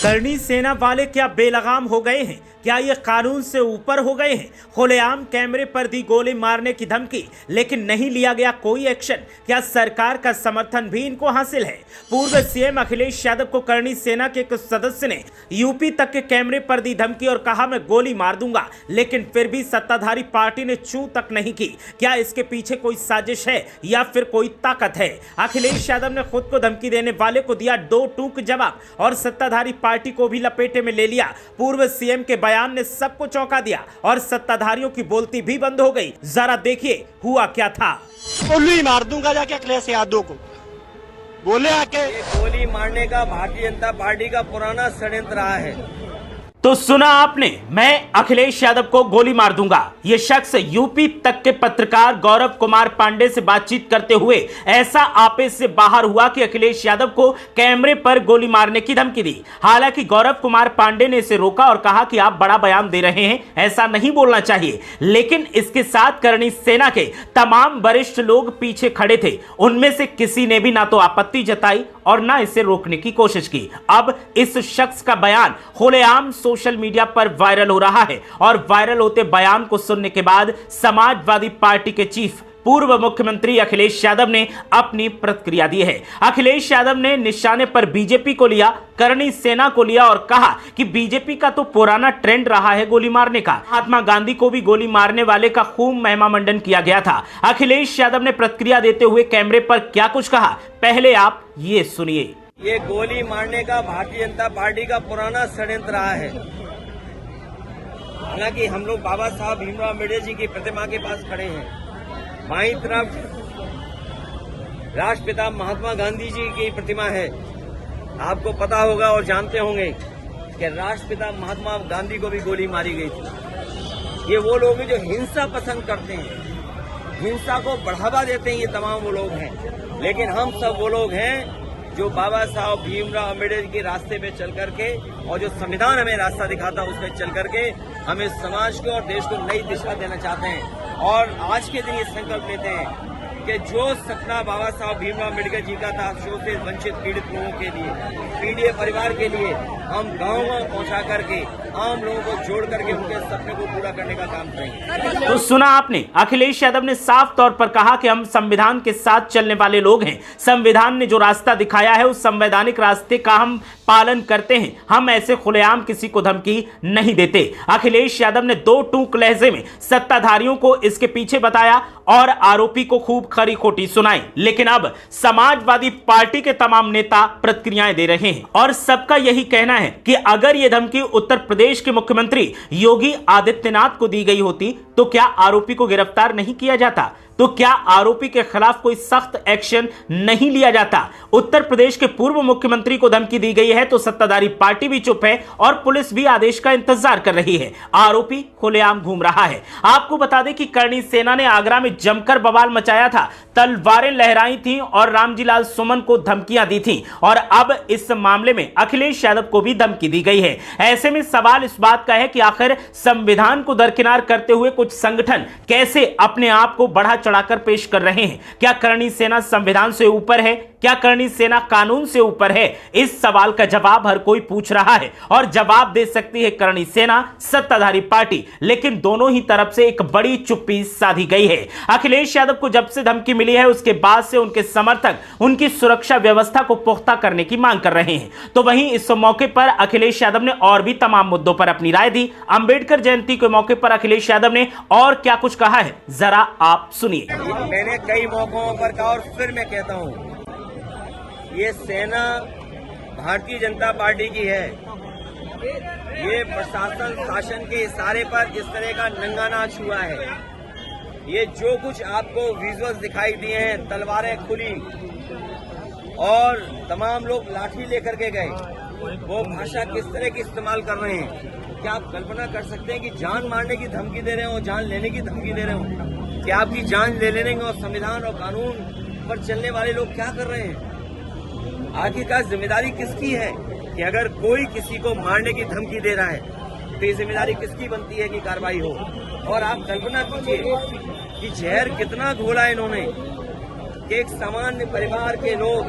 करनी सेना वाले क्या बेलगाम हो गए हैं? क्या ये कानून से ऊपर हो गए हैं? खुलेआम कैमरे पर दी गोली मारने की धमकी, लेकिन नहीं लिया गया कोई एक्शन। क्या सरकार का समर्थन भी इनको हासिल है? पूर्व सीएम अखिलेश यादव को करनी सेना के कुछ सदस्य ने यूपी तक के कैमरे पर दी धमकी और कहा मैं गोली मार दूंगा, लेकिन फिर भी सत्ताधारी पार्टी ने चू तक नहीं की। क्या इसके पीछे कोई साजिश है या फिर कोई ताकत है? अखिलेश यादव ने खुद को धमकी देने वाले को दिया दो टूक जवाब और सत्ताधारी पार्टी को भी लपेटे में ले लिया। पूर्व सीएम के बयान ने सबको चौंका दिया और सत्ताधारियों की बोलती भी बंद हो गई। जरा देखिए हुआ क्या था। गोली मार दूंगा जाके अखिलेश यादव को बोले आके। गोली मारने का भारतीय जनता पार्टी का पुराना षड्यंत्र रहा है। तो सुना आपने, मैं अखिलेश यादव को गोली मार दूंगा। यह शख्स यूपी तक के पत्रकार गौरव कुमार पांडे से बातचीत करते हुए ऐसा आपे से बाहर हुआ कि अखिलेश यादव को कैमरे पर गोली मारने की धमकी दी। हालांकि गौरव कुमार पांडे ने इसे रोका और कहा कि आप बड़ा बयान दे रहे हैं, ऐसा नहीं बोलना चाहिए। लेकिन इसके साथ करनी सेना के तमाम वरिष्ठ लोग पीछे खड़े थे। उनमें से किसी ने भी ना तो आपत्ति जताई और ना इसे रोकने की कोशिश की। अब इस शख्स का बयान खुलेआम सोशल मीडिया पर वायरल हो रहा है और वायरल होते बयान को सुनने के बाद समाजवादी पार्टी के चीफ पूर्व मुख्यमंत्री अखिलेश यादव ने अपनी प्रतिक्रिया दी है। अखिलेश यादव ने निशाने पर बीजेपी को लिया, करनी सेना को लिया और कहा कि बीजेपी का तो पुराना ट्रेंड रहा है गोली मारने का। महात्मा गांधी को भी गोली मारने वाले का खूब महिमा मंडन किया गया था। अखिलेश यादव ने प्रतिक्रिया देते हुए कैमरे पर क्या कुछ कहा, पहले आप ये सुनिए। ये गोली मारने का भारतीय जनता पार्टी का पुराना षड्यंत्र रहा है। हालांकि हम लोग बाबा साहब भीमराव अम्बेडकर जी की प्रतिमा के पास खड़े हैं। बाईं तरफ राष्ट्रपिता महात्मा गांधी जी की प्रतिमा है। आपको पता होगा और जानते होंगे कि राष्ट्रपिता महात्मा गांधी को भी गोली मारी गई थी। ये वो लोग हैं जो हिंसा पसंद करते हैं, हिंसा को बढ़ावा देते हैं, ये तमाम वो लोग हैं। लेकिन हम सब वो लोग हैं जो बाबा साहब भीमराव अम्बेडकर के रास्ते पे चल करके और जो संविधान हमें रास्ता दिखाता है उस पर चल करके हमें समाज को और देश को नई दिशा देना चाहते हैं। और आज के दिन ये संकल्प लेते हैं कि जो सपना बाबा साहब भीमराव अम्बेडकर जी का था शोषित वंचित पीड़ित लोगों के लिए, पीड़ित परिवार के लिए, हम गाँव-गाँव पहुंचा करके आम लोगों को जोड़ करके उनके सपने को पूरा करने का काम करेंगे। तो सुना आपने, अखिलेश यादव ने साफ तौर पर कहा कि हम संविधान के साथ चलने वाले लोग हैं। संविधान ने जो रास्ता दिखाया है उस संवैधानिक रास्ते का हम पालन करते हैं। हम ऐसे खुलेआम किसी को धमकी नहीं देते। अखिलेश यादव ने दो टूक लहजे में सत्ताधारियों को इसके पीछे बताया और आरोपी को खूब खरी खोटी सुनाई। लेकिन अब समाजवादी पार्टी के तमाम नेता प्रतिक्रियाएं दे रहे हैं और सबका यही कहना है कि अगर यह धमकी उत्तर प्रदेश के मुख्यमंत्री योगी आदित्यनाथ को दी गई होती तो क्या आरोपी को गिरफ्तार नहीं किया जाता? तो क्या आरोपी के खिलाफ कोई सख्त एक्शन नहीं लिया जाता? उत्तर प्रदेश के पूर्व मुख्यमंत्री को धमकी दी गई है तो सत्ताधारी पार्टी भी चुप है और पुलिस भी आदेश का इंतजार कर रही है। आरोपी खुलेआम घूम रहा है। आपको बता दें कि करनी सेना ने आगरा में जमकर बवाल मचाया था, तलवारें लहराई थी और रामजीलाल सुमन को धमकियां दी थी और अब इस मामले में अखिलेश यादव को भी धमकी दी गई है। ऐसे में सवाल इस बात का है कि आखिर संविधान को दरकिनार करते हुए कुछ संगठन कैसे अपने आप को बढ़ा चढ़ाकर पेश कर रहे हैं? क्या करनी सेना संविधान से ऊपर है? क्या करनी सेना कानून से ऊपर है? इस सवाल का जवाब हर कोई पूछ रहा है और जवाब दे सकती है करनी सेना, सत्ताधारी पार्टी। लेकिन दोनों ही तरफ से एक बड़ी चुप्पी साधी गई है। अखिलेश यादव को जब से धमकी मिली है उसके बाद से उनके समर्थक उनकी सुरक्षा व्यवस्था को पुख्ता करने की मांग कर रहे हैं। तो वहीं इस मौके पर अखिलेश यादव ने और भी तमाम मुद्दों पर अपनी राय दी। अंबेडकर जयंती के मौके पर अखिलेश यादव ने और क्या कुछ कहा है, जरा आप सुनिए। मैंने कई मौकों पर कहा और फिर मैं कहता हूं, ये सेना भारतीय जनता पार्टी की है। ये प्रशासन शासन के इशारे पर इस तरह का नंगा नाच हुआ है। ये जो कुछ आपको विजुअल्स दिखाई दिए हैं, तलवारें खुली और तमाम लोग लाठी लेकर के गए, वो भाषा किस तरह की इस्तेमाल कर रहे हैं? क्या आप कल्पना कर सकते हैं कि जान मारने की धमकी दे रहे हो, जान लेने की धमकी दे रहे हो? क्या आपकी जान ले लेने और संविधान और कानून पर चलने वाले लोग क्या कर रहे हैं? आखिरकार जिम्मेदारी किसकी है कि अगर कोई किसी को मारने की धमकी दे रहा है तो ये जिम्मेदारी किसकी बनती है कि कार्रवाई हो? और आप कल्पना कीजिए कि जहर कितना घोला इन्होंने कि एक सामान्य परिवार के लोग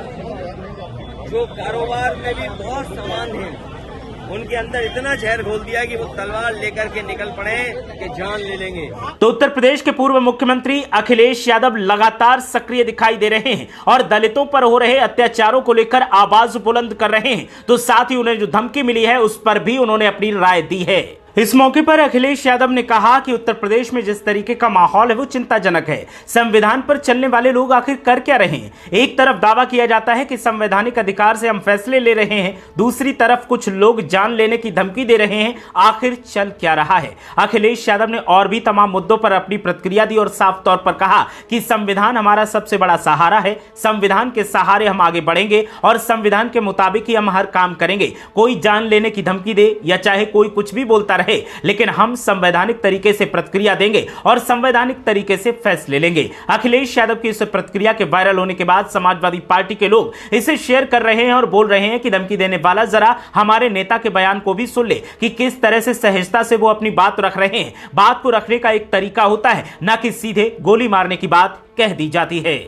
जो कारोबार में भी बहुत सामान्य हैं, उनके अंदर इतना जहर घोल दिया कि वो तलवार लेकर के निकल पड़े कि जान ले लेंगे। तो उत्तर प्रदेश के पूर्व मुख्यमंत्री अखिलेश यादव लगातार सक्रिय दिखाई दे रहे हैं और दलितों पर हो रहे अत्याचारों को लेकर आवाज बुलंद कर रहे हैं। तो साथ ही उन्हें जो धमकी मिली है उस पर भी उन्होंने अपनी राय दी है। इस मौके पर अखिलेश यादव ने कहा कि उत्तर प्रदेश में जिस तरीके का माहौल है वो चिंताजनक है। संविधान पर चलने वाले लोग आखिर कर क्या रहे हैं? एक तरफ दावा किया जाता है कि संवैधानिक अधिकार से हम फैसले ले रहे हैं, दूसरी तरफ कुछ लोग जान लेने की धमकी दे रहे हैं। आखिर चल क्या रहा है? अखिलेश यादव ने और भी तमाम मुद्दों पर अपनी प्रतिक्रिया दी और साफ तौर पर कहा कि संविधान हमारा सबसे बड़ा सहारा है, संविधान के सहारे हम आगे बढ़ेंगे और संविधान के मुताबिक ही हम हर काम करेंगे। कोई जान लेने की धमकी दे या चाहे कोई कुछ भी बोलता रहे, लेकिन हम संवैधानिक तरीके से प्रतिक्रिया देंगे और संवैधानिक तरीके से फैसले लेंगे। अखिलेश यादव की इस प्रतिक्रिया के वायरल होने के बाद समाजवादी पार्टी के लोग इसे शेयर कर रहे हैं और बोल रहे हैं कि धमकी देने वाला जरा हमारे नेता के बयान को भी सुन ले कि किस तरह से सहजता से वो अपनी बात रख रहे हैं। बात को रखने का एक तरीका होता है, ना कि सीधे गोली मारने की बात कह दी जाती है।